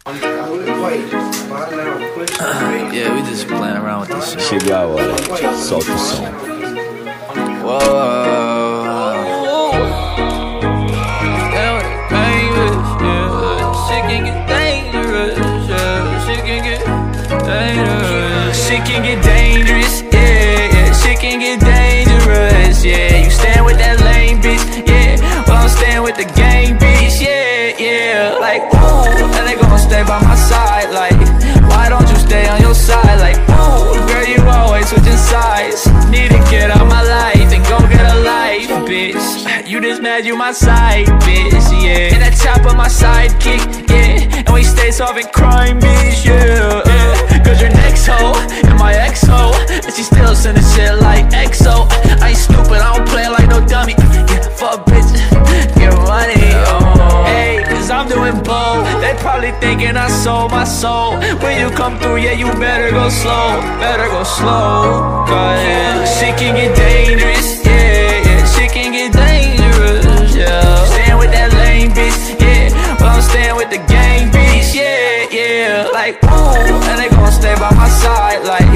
Yeah, we just playing around with this shit. Chegou a hora, solta o som. Shit can get dangerous, yeah. Shit can get dangerous. Shit can get dangerous, yeah. Shit can get dangerous, yeah. You stand with that lame bitch, yeah. Well, I'm staying with the gang bitch, yeah. Like, ooh, and they gon' stay by my side, like, why don't you stay on your side? Like, ooh, girl, you always switching sides. Need to get out my life and go get a life, bitch. You just mad you my side, bitch, yeah. And that chopper my sidekick, yeah. And we stay solving crime, bitch, yeah. Cause your next hoe and my ex-hoe, and she still sending shit like EXO. I ain't stupid, I don't play like no dummy. Yeah, fuck bitch, get money, oh. Hey, cause I'm doing both. They probably thinking I sold my soul. When you come through, yeah, you better go slow. Better go slow, cause shit can get dangerous, yeah. Shit can get dangerous, yeah. Staying with that lame bitch, yeah. Well, I'm staying with the gang bitch, yeah. Like, ooh, and they gon' stay by my side. Like,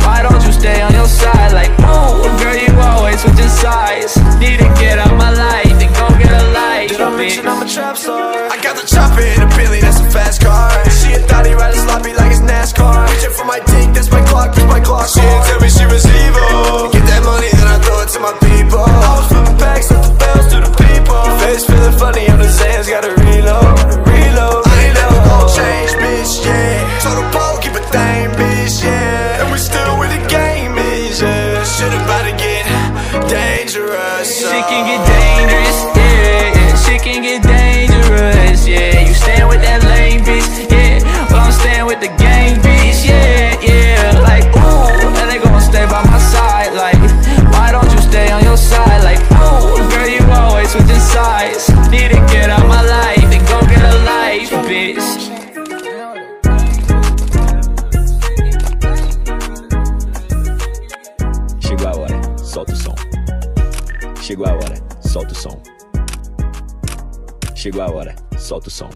why don't you stay on your side? Like, ooh, girl, you always switching sides. Need to get out my life and go get a life. Did I mention I'm a trap star? I got the chopper in a Billy, that's a fast car. She a thotty, ride a sloppy like it's NASCAR. Reaching for my dick, that's my clock, that's my clock. She didn't tell me she was evil. Get that money, then I throw it to my people. I was flipping packs, up the bells to the people. Face feeling funny, I'm the Zans, gotta reload. I ain't never gon' change, bitch, yeah. So the pole, keep a thing, bitch, yeah. And we still with the game, bitch, yeah. Shit about to get dangerous. Shit can get dangerous, yeah. Shit can get dangerous, yeah. You stand with that lame bitch, yeah. Well, I'm staying with the gang bitch, yeah. Like, ooh, and they gon' stay by my side. Like, why don't you stay on your side? Like, ooh, girl, you always switching sides. Need to get out my life and go get a life, bitch. Chegou a hora, solta o som. Chegou a hora, solta o som. Chegou a hora, solta o som.